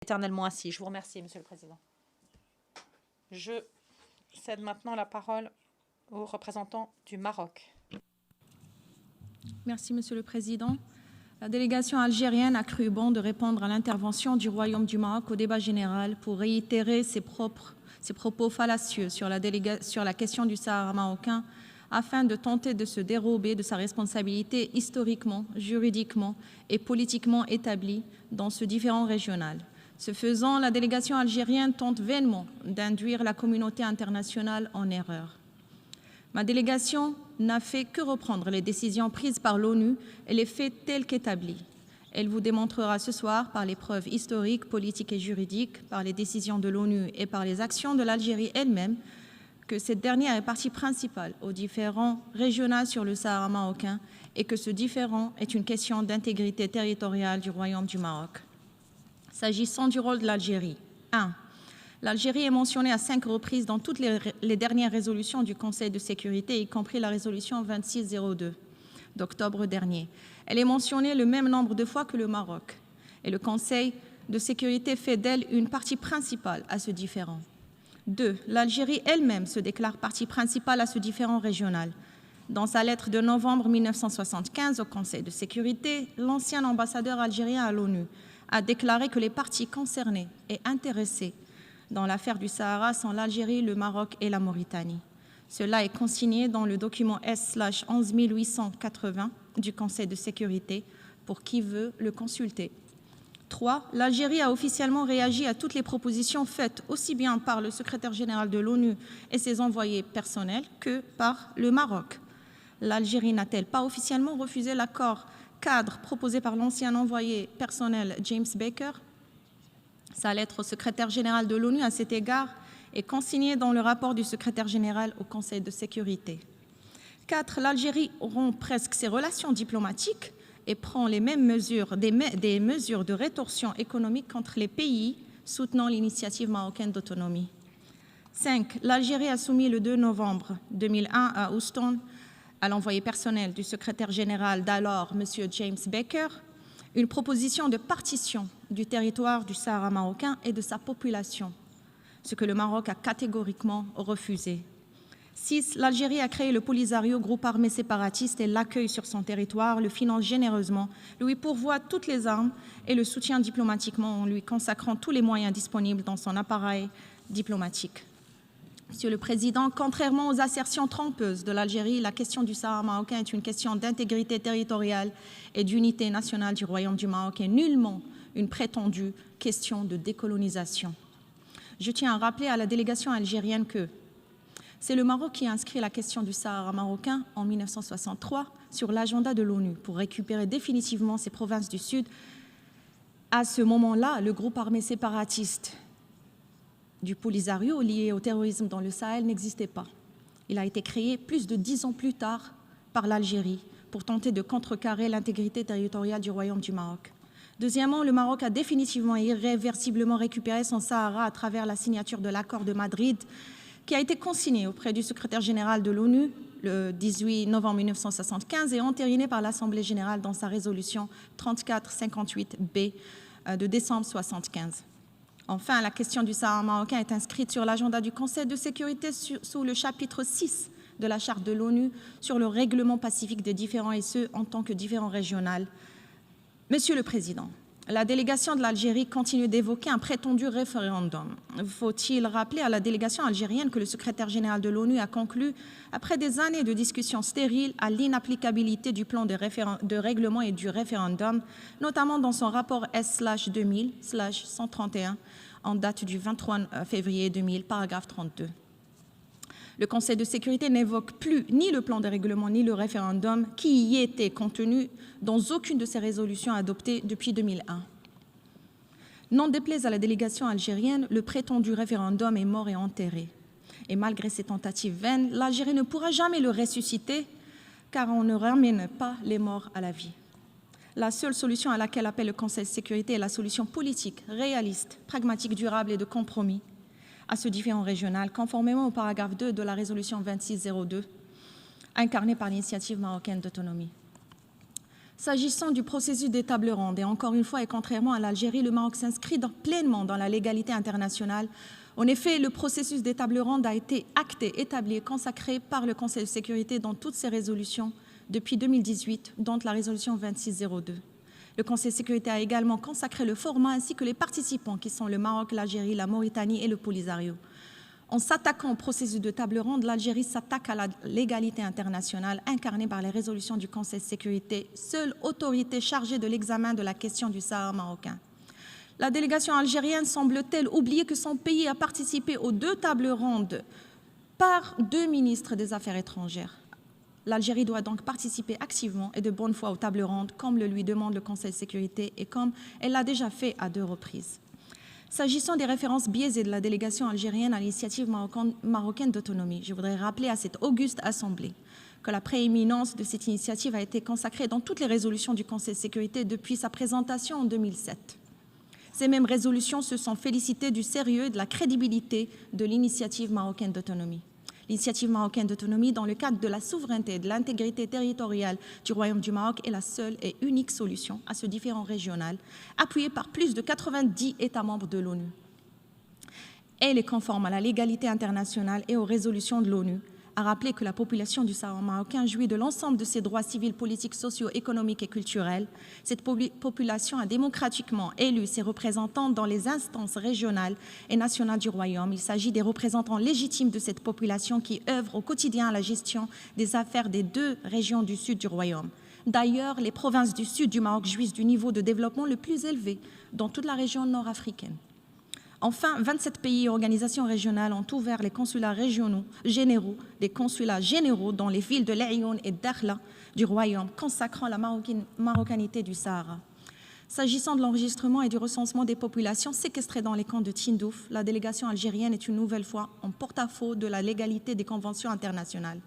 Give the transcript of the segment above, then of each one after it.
Éternellement ainsi. Je vous remercie, Monsieur le Président. Je cède maintenant la parole au représentant du Maroc. Merci, Monsieur le Président. La délégation algérienne a cru bon de répondre à l'intervention du Royaume du Maroc au débat général pour réitérer ses propos fallacieux sur la question du Sahara marocain afin de tenter de se dérober de sa responsabilité historiquement, juridiquement et politiquement établie dans ce différend régional. Ce faisant, la délégation algérienne tente vainement d'induire la communauté internationale en erreur. Ma délégation n'a fait que reprendre les décisions prises par l'ONU et les faits tels qu'établis. Elle vous démontrera ce soir, par les preuves historiques, politiques et juridiques, par les décisions de l'ONU et par les actions de l'Algérie elle-même, que cette dernière est partie principale au différend régional sur le Sahara marocain et que ce différend est une question d'intégrité territoriale du Royaume du Maroc. S'agissant du rôle de l'Algérie, 1. L'Algérie est mentionnée à 5 reprises dans toutes les dernières résolutions du Conseil de sécurité, y compris la résolution 2602 d'octobre dernier. Elle est mentionnée le même nombre de fois que le Maroc. Et le Conseil de sécurité fait d'elle une partie principale à ce différend. 2. L'Algérie elle-même se déclare partie principale à ce différend régional. Dans sa lettre de novembre 1975 au Conseil de sécurité, l'ancien ambassadeur algérien à l'ONU a déclaré que les parties concernées et intéressées dans l'affaire du Sahara sont l'Algérie, le Maroc et la Mauritanie. Cela est consigné dans le document S/11880 du Conseil de sécurité pour qui veut le consulter. 3. L'Algérie a officiellement réagi à toutes les propositions faites aussi bien par le secrétaire général de l'ONU et ses envoyés personnels que par le Maroc. L'Algérie n'a-t-elle pas officiellement refusé l'accord cadre proposé par l'ancien envoyé personnel James Baker? Sa lettre au secrétaire général de l'ONU à cet égard est consignée dans le rapport du secrétaire général au Conseil de sécurité. 4. L'Algérie rompt presque ses relations diplomatiques et prend les mêmes mesures, des mesures de rétorsion économique contre les pays soutenant l'initiative marocaine d'autonomie. 5. L'Algérie a soumis le 2 novembre 2001 à Houston, à l'envoyé personnel du secrétaire général d'alors, M. James Baker, une proposition de partition du territoire du Sahara marocain et de sa population, ce que le Maroc a catégoriquement refusé. 6. L'Algérie a créé le Polisario, groupe armé séparatiste, et l'accueille sur son territoire, le finance généreusement, lui pourvoit toutes les armes et le soutient diplomatiquement en lui consacrant tous les moyens disponibles dans son appareil diplomatique. Monsieur le Président, contrairement aux assertions trompeuses de l'Algérie, la question du Sahara marocain est une question d'intégrité territoriale et d'unité nationale du Royaume du Maroc et nullement une prétendue question de décolonisation. Je tiens à rappeler à la délégation algérienne que c'est le Maroc qui a inscrit la question du Sahara marocain en 1963 sur l'agenda de l'ONU pour récupérer définitivement ces provinces du Sud. À ce moment-là, le groupe armé séparatiste du Polisario lié au terrorisme dans le Sahel n'existait pas. Il a été créé plus de 10 ans plus tard par l'Algérie pour tenter de contrecarrer l'intégrité territoriale du Royaume du Maroc. Deuxièmement, le Maroc a définitivement et irréversiblement récupéré son Sahara à travers la signature de l'accord de Madrid qui a été consigné auprès du secrétaire général de l'ONU le 18 novembre 1975 et entériné par l'Assemblée générale dans sa résolution 3458B de décembre 1975. Enfin, la question du Sahara marocain est inscrite sur l'agenda du Conseil de sécurité sous le chapitre 6 de la Charte de l'ONU sur le règlement pacifique des différends et ce, en tant que différend régional. Monsieur le Président, la délégation de l'Algérie continue d'évoquer un prétendu référendum. Faut-il rappeler à la délégation algérienne que le secrétaire général de l'ONU a conclu, après des années de discussions stériles, à l'inapplicabilité du plan de règlement et du référendum, notamment dans son rapport S/2000/131 en date du 23 février 2000, paragraphe 32. Le Conseil de sécurité n'évoque plus ni le plan de règlement ni le référendum qui y était contenu dans aucune de ces résolutions adoptées depuis 2001. N'en déplaise à la délégation algérienne, le prétendu référendum est mort et enterré. Et malgré ces tentatives vaines, l'Algérie ne pourra jamais le ressusciter car on ne ramène pas les morts à la vie. La seule solution à laquelle appelle le Conseil de sécurité est la solution politique, réaliste, pragmatique, durable et de compromis à ce différend régional, conformément au paragraphe 2 de la résolution 2602, incarnée par l'initiative marocaine d'autonomie. S'agissant du processus des tables rondes, et encore une fois, et contrairement à l'Algérie, le Maroc s'inscrit pleinement dans la légalité internationale. En effet, le processus des tables rondes a été acté, établi et consacré par le Conseil de sécurité dans toutes ses résolutions depuis 2018, dont la résolution 2602. Le Conseil de sécurité a également consacré le format ainsi que les participants, qui sont le Maroc, l'Algérie, la Mauritanie et le Polisario. En s'attaquant au processus de table ronde, l'Algérie s'attaque à la légalité internationale incarnée par les résolutions du Conseil de sécurité, seule autorité chargée de l'examen de la question du Sahara marocain. La délégation algérienne semble-t-elle oublier que son pays a participé aux 2 tables rondes par 2 ministres des Affaires étrangères. L'Algérie doit donc participer activement et de bonne foi aux tables rondes, comme le lui demande le Conseil de sécurité et comme elle l'a déjà fait à 2 reprises. S'agissant des références biaisées de la délégation algérienne à l'initiative marocaine d'autonomie, je voudrais rappeler à cette auguste assemblée que la prééminence de cette initiative a été consacrée dans toutes les résolutions du Conseil de sécurité depuis sa présentation en 2007. Ces mêmes résolutions se sont félicitées du sérieux et de la crédibilité de l'initiative marocaine d'autonomie. L'initiative marocaine d'autonomie, dans le cadre de la souveraineté et de l'intégrité territoriale du Royaume du Maroc, est la seule et unique solution à ce différend régional, appuyée par plus de 90 États membres de l'ONU. Elle est conforme à la légalité internationale et aux résolutions de l'ONU, a rappelé que la population du Sahara marocain jouit de l'ensemble de ses droits civils, politiques, sociaux, économiques et culturels. Cette population a démocratiquement élu ses représentants dans les instances régionales et nationales du Royaume. Il s'agit des représentants légitimes de cette population qui œuvrent au quotidien à la gestion des affaires des 2 régions du sud du Royaume. D'ailleurs, les provinces du sud du Maroc jouissent du niveau de développement le plus élevé dans toute la région nord-africaine. Enfin, 27 pays et organisations régionales ont ouvert les consulats généraux, des consulats généraux dans les villes de Laayoune et Dakhla du Royaume, consacrant la marocanité du Sahara. S'agissant de l'enregistrement et du recensement des populations séquestrées dans les camps de Tindouf, la délégation algérienne est une nouvelle fois en porte-à-faux de la légalité des conventions internationales.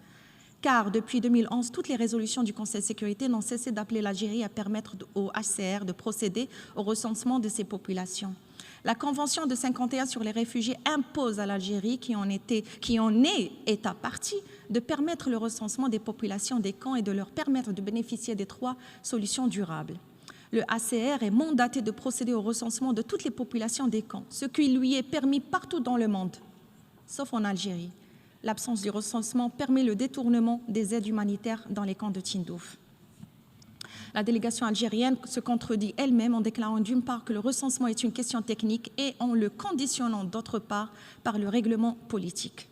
Car depuis 2011, toutes les résolutions du Conseil de sécurité n'ont cessé d'appeler l'Algérie à permettre au HCR de procéder au recensement de ces populations. La Convention de 51 sur les réfugiés impose à l'Algérie, qui en est État partie, de permettre le recensement des populations des camps et de leur permettre de bénéficier des 3 solutions durables. Le HCR est mandaté de procéder au recensement de toutes les populations des camps, ce qui lui est permis partout dans le monde, sauf en Algérie. L'absence du recensement permet le détournement des aides humanitaires dans les camps de Tindouf. La délégation algérienne se contredit elle-même en déclarant d'une part que le recensement est une question technique et en le conditionnant d'autre part par le règlement politique.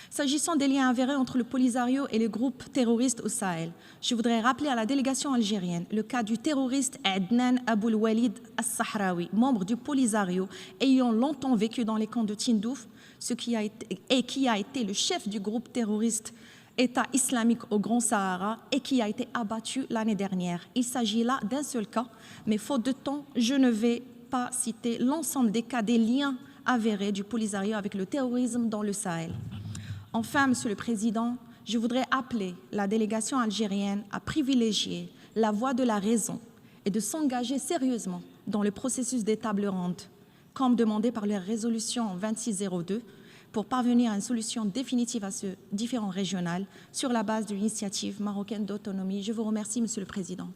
S'agissant des liens avérés entre le Polisario et les groupes terroristes au Sahel, je voudrais rappeler à la délégation algérienne le cas du terroriste Adnan Aboul Walid As-Sahraoui, membre du Polisario ayant longtemps vécu dans les camps de Tindouf, qui a été le chef du groupe terroriste État islamique au Grand Sahara et qui a été abattu l'année dernière. Il s'agit là d'un seul cas, mais faute de temps, je ne vais pas citer l'ensemble des cas des liens avérés du Polisario avec le terrorisme dans le Sahel. Enfin, Monsieur le Président, je voudrais appeler la délégation algérienne à privilégier la voie de la raison et de s'engager sérieusement dans le processus des tables rondes, comme demandé par la résolution 2602, pour parvenir à une solution définitive à ce différend régional sur la base de l'initiative marocaine d'autonomie. Je vous remercie, Monsieur le Président.